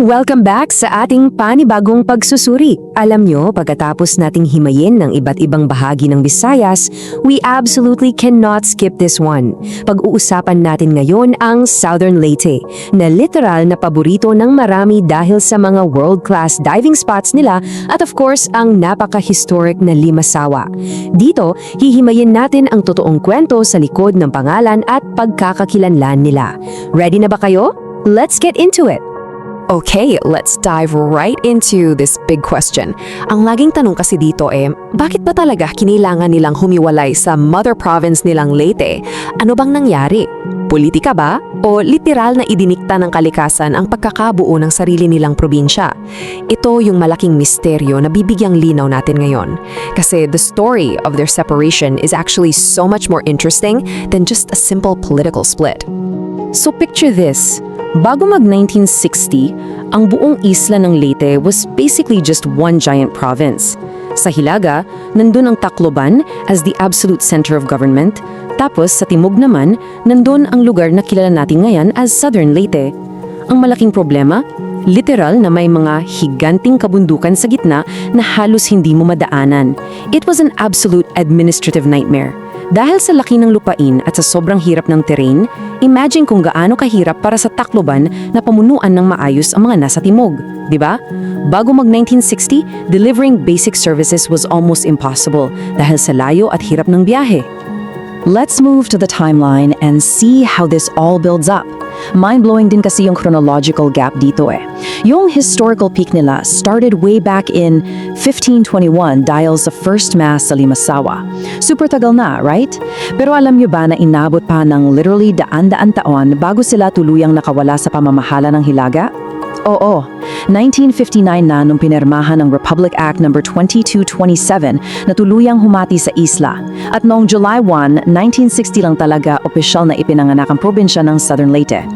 Welcome back sa ating panibagong pagsusuri. Alam nyo, pagkatapos nating himayin ng iba't ibang bahagi ng Visayas, we absolutely cannot skip this one. Pag-uusapan natin ngayon ang Southern Leyte, na literal na paborito ng marami dahil sa mga world-class diving spots nila at of course, ang napaka-historic na Limasawa. Dito, hihimayin natin ang totoong kwento sa likod ng pangalan at pagkakakilanlan nila. Ready na ba kayo? Let's get into it! Okay, let's dive right into this big question. Ang laging tanong kasi dito bakit ba talaga kinailangan nilang humiwalay sa mother province nilang Leyte? Ano bang nangyari? Politika ba? O literal na idinikta ng kalikasan ang pagkakabuo ng sarili nilang probinsya? Ito yung malaking misteryo na bibigyang linaw natin ngayon. Kasi the story of their separation is actually so much more interesting than just a simple political split. So picture this. Bago mag-1960, ang buong isla ng Leyte was basically just one giant province. Sa Hilaga, nandun ang Tacloban as the absolute center of government, tapos sa Timog naman, nandun ang lugar na kilala natin ngayon as Southern Leyte. Ang malaking problema, literal na may mga higanting kabundukan sa gitna na halos hindi mo madaanan. It was an absolute administrative nightmare. Dahil sa laki ng lupain at sa sobrang hirap ng terrain, imagine kung gaano kahirap para sa Tacloban na pamunuan ng maayos ang mga nasa timog, di ba? Bago mag-1960, delivering basic services was almost impossible dahil sa layo at hirap ng biyahe. Let's move to the timeline and see how this all builds up. Mind-blowing din kasi yung chronological gap dito Yung historical peak nila started way back in 1521 dahil sa first mass sa Limasawa. Super tagal na, right? Pero alam nyo ba na inabot pa ng literally daan-daan taon bago sila tuluyang nakawala sa pamamahala ng Hilaga? Oo, 1959 na nung pinirmahan ng Republic Act No. 2227 na tuluyang humati sa isla. At noong July 1, 1960 lang talaga opisyal na ipinanganak ang probinsya ng Southern Leyte.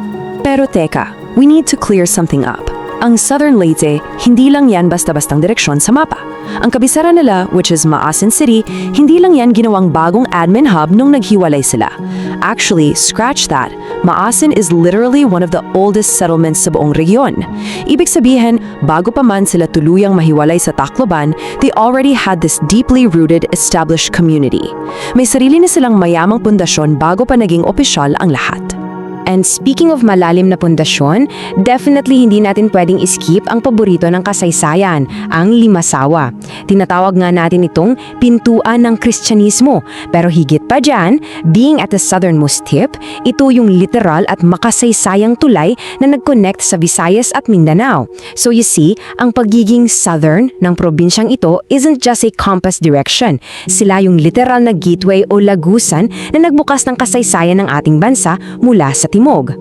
Pero teka, we need to clear something up. Ang Southern Leyte, hindi lang yan basta-bastang direksyon sa mapa. Ang kabisaran nila, which is Maasin City, hindi lang yan ginawang bagong admin hub nung naghiwalay sila. Actually, scratch that. Maasin is literally one of the oldest settlements sa buong region. Ibig sabihin, bago pa man sila tuluyang mahiwalay sa Tacloban, they already had this deeply rooted, established community. May sarili na silang mayamang pundasyon bago pa naging opisyal ang lahat. And speaking of malalim na pundasyon, definitely hindi natin pwedeng skip ang paborito ng kasaysayan, ang Limasawa. Tinatawag nga natin itong pintuan ng Kristyanismo. Pero higit pa dyan, being at the southernmost tip, ito yung literal at makasaysayang tulay na nag-connect sa Visayas at Mindanao. So you see, ang pagiging southern ng probinsyang ito isn't just a compass direction. Sila yung literal na gateway o lagusan na nagbukas ng kasaysayan ng ating bansa mula sa timog.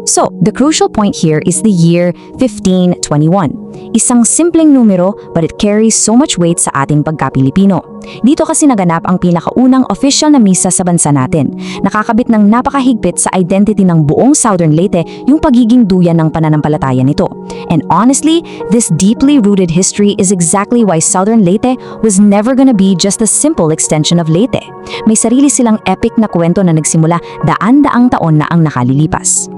So, the crucial point here is the year 1521. Isang simpleng numero but it carries so much weight sa ating pagka-Pilipino. Dito kasi naganap ang pinakaunang official na misa sa bansa natin. Nakakabit ng napakahigpit sa identity ng buong Southern Leyte yung pagiging duyan ng pananampalataya nito. And honestly, this deeply rooted history is exactly why Southern Leyte was never gonna be just a simple extension of Leyte. May sarili silang epic na kwento na nagsimula daan-daang taon na ang nakalilipas.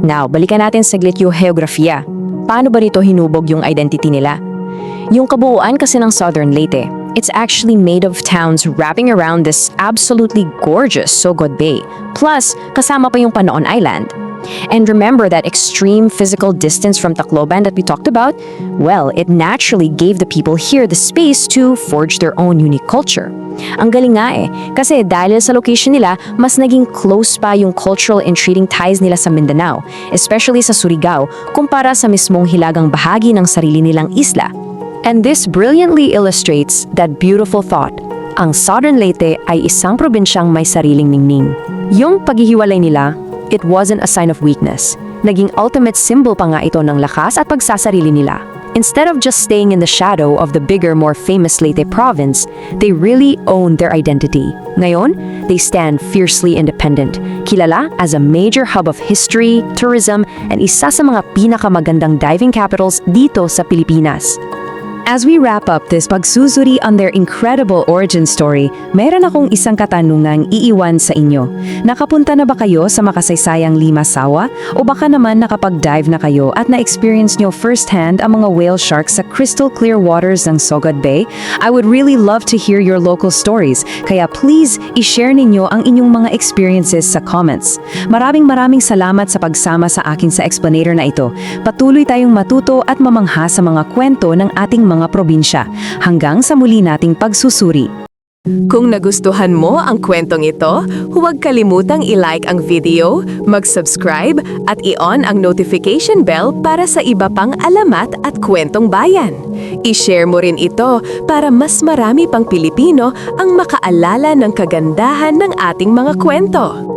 Now, balikan natin saglit yung geografiya. Paano ba nito hinubog yung identity nila? Yung kabuuan kasi ng Southern Leyte, it's actually made of towns wrapping around this absolutely gorgeous Sogod Bay. Plus, kasama pa yung Panoon Island. And remember that extreme physical distance from Tacloban that we talked about? Well, it naturally gave the people here the space to forge their own unique culture. Ang galing nga kasi dahil sa location nila, mas naging close pa yung cultural and trading ties nila sa Mindanao, especially sa Surigao, kumpara sa mismong hilagang bahagi ng sarili nilang isla. And this brilliantly illustrates that beautiful thought. Ang Southern Leyte ay isang probinsyang may sariling ningning. Yung paghihiwalay nila, it wasn't a sign of weakness. Naging ultimate symbol pa nga ito ng lakas at pagsasarili nila. Instead of just staying in the shadow of the bigger, more famous Leyte province, they really own their identity. Ngayon, they stand fiercely independent, kilala as a major hub of history, tourism, and isa sa mga pinakamagandang diving capitals dito sa Pilipinas. As we wrap up this pagsusuri on their incredible origin story, meron akong isang katanungang iiwan sa inyo. Nakapunta na ba kayo sa makasaysayang Limasawa? O baka naman nakapag-dive na kayo at na-experience nyo firsthand ang mga whale sharks sa crystal clear waters ng Sogod Bay? I would really love to hear your local stories, kaya please i-share ninyo ang inyong mga experiences sa comments. Maraming salamat sa pagsama sa akin sa explanator na ito. Patuloy tayong matuto at mamangha sa mga kwento ng ating mga probinsya. Hanggang sa muli nating pagsusuri. Kung nagustuhan mo ang kwentong ito, huwag kalimutang i-like ang video, mag-subscribe at i-on ang notification bell para sa iba pang alamat at kwentong bayan. I-share mo rin ito para mas marami pang Pilipino ang makaalala ng kagandahan ng ating mga kwento.